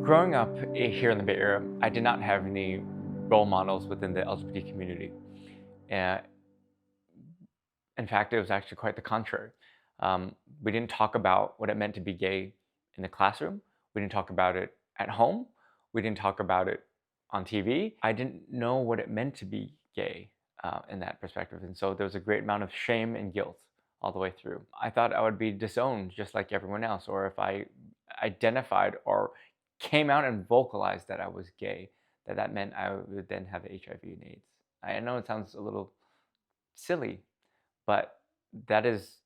Growing up here in the Bay Area, I did not have any role models within the LGBT community. Uh, in fact, it was actually quite the contrary. We didn't talk about what it meant to be gay in the classroom. We didn't talk about it at home. We didn't talk about it on TV. I didn't know what it meant to be gay in that perspective. And so there was a great amount of shame and guilt all the way through. I thought I would be disowned just like everyone else, or if I identified or came out and vocalized that I was gay, that meant I would then have HIV and AIDS. I know it sounds a little silly, but that is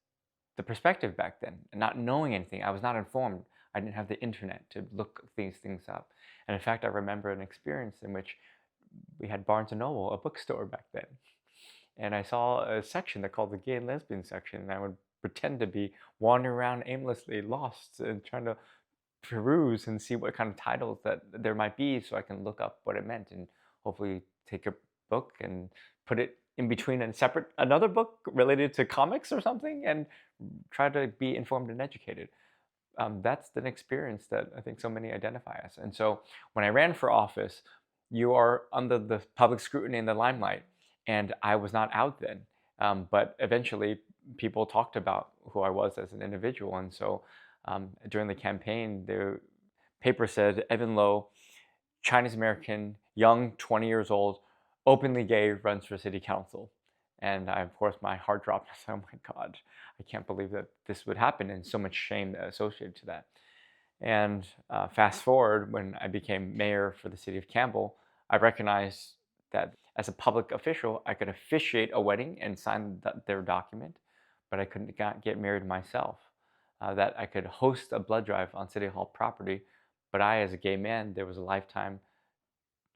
the perspective back then. And not knowing anything, I was not informed. I didn't have the internet to look these things up. And in fact, I remember an experience in which we had Barnes and Noble, a bookstore back then. And I saw a section that called the gay and lesbian section, and I would pretend to be wandering around aimlessly, lost, and trying to peruse and see what kind of titles that there might be so I can look up what it meant and hopefully take a book and put it in between and separate another book related to comics or something and try to be informed and educated. That's an experience that I think so many identify as. And so when I ran for office, you are under the public scrutiny and the limelight, and I was not out then. But eventually, people talked about who I was as an individual, and so during the campaign, the paper said Evan Low, Chinese American, young, 20 years old, openly gay, runs for city council. And of course, my heart dropped. I said, oh my God, I can't believe that this would happen, and so much shame associated to that. And fast forward, when I became mayor for the city of Campbell, I recognized that as a public official, I could officiate a wedding and sign their document, but I couldn't get married myself. That I could host a blood drive on City Hall property, but I, as a gay man, there was a lifetime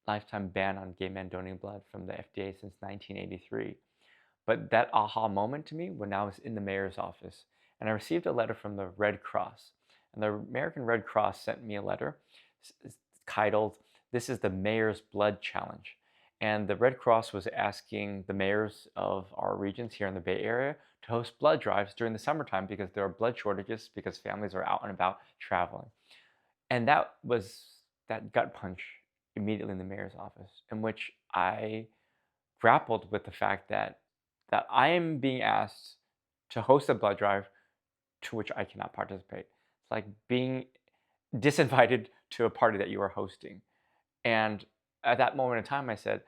ban on gay men donating blood from the FDA since 1983. But that aha moment to me when I was in the mayor's office, and I received a letter from the Red Cross. And the American Red Cross sent me a letter titled, "This is the Mayor's Blood Challenge." And the Red Cross was asking the mayors of our regions here in the Bay Area to host blood drives during the summertime because there are blood shortages because families are out and about traveling. And that was that gut punch immediately in the mayor's office, in which I grappled with the fact that I am being asked to host a blood drive to which I cannot participate. It's like being disinvited to a party that you are hosting. And at that moment in time, I said,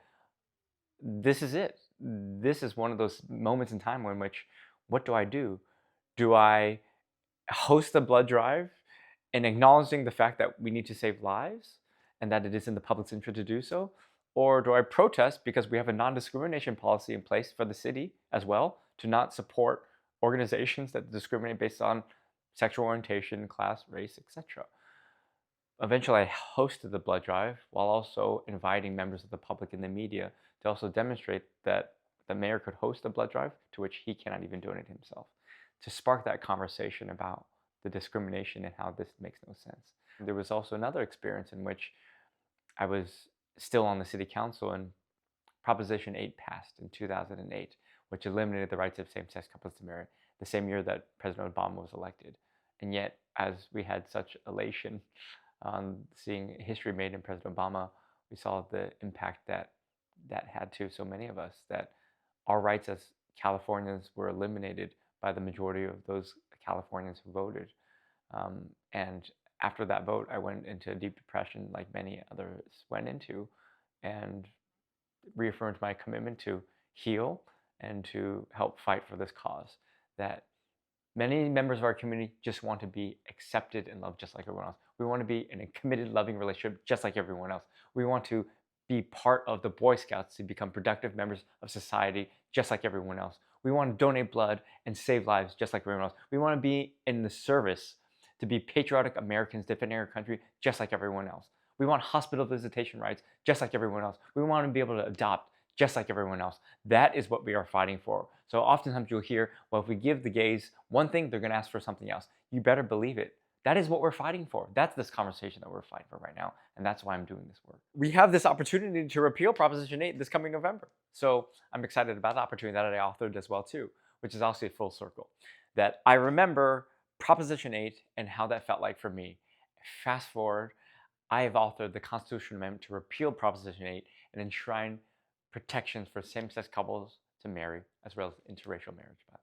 this is it. This is one of those moments in time in which, what do I do? Do I host a blood drive and acknowledging the fact that we need to save lives and that it is in the public's interest to do so? Or do I protest because we have a non-discrimination policy in place for the city as well to not support organizations that discriminate based on sexual orientation, class, race, etc.? Eventually, I hosted the blood drive while also inviting members of the public and the media to also demonstrate that the mayor could host a blood drive to which he cannot even donate himself, to spark that conversation about the discrimination and how this makes no sense. There was also another experience in which I was still on the city council and Proposition 8 passed in 2008, which eliminated the rights of same-sex couples to marry, the same year that President Obama was elected. And yet, as we had such elation on seeing history made in President Obama, we saw the impact that had to so many of us, that our rights as Californians were eliminated by the majority of those Californians who voted. And after that vote, I went into a deep depression like many others went into, and reaffirmed my commitment to heal and to help fight for this cause. That many members of our community just want to be accepted and loved just like everyone else. We want to be in a committed, loving relationship just like everyone else. We want to be part of the Boy Scouts to become productive members of society just like everyone else. We want to donate blood and save lives just like everyone else. We want to be in the service to be patriotic Americans defending our country just like everyone else. We want hospital visitation rights just like everyone else. We want to be able to adopt just like everyone else. That is what we are fighting for. So oftentimes you'll hear, well, if we give the gays one thing, they're going to ask for something else. You better believe it. That is what we're fighting for. That's this conversation that we're fighting for right now. And that's why I'm doing this work. We have this opportunity to repeal Proposition 8 this coming November. So I'm excited about the opportunity that I authored as well too, which is also a full circle. That I remember Proposition 8 and how that felt like for me. Fast forward, I have authored the constitutional amendment to repeal Proposition 8 and enshrine protections for same-sex couples to marry, as well as interracial marriage, by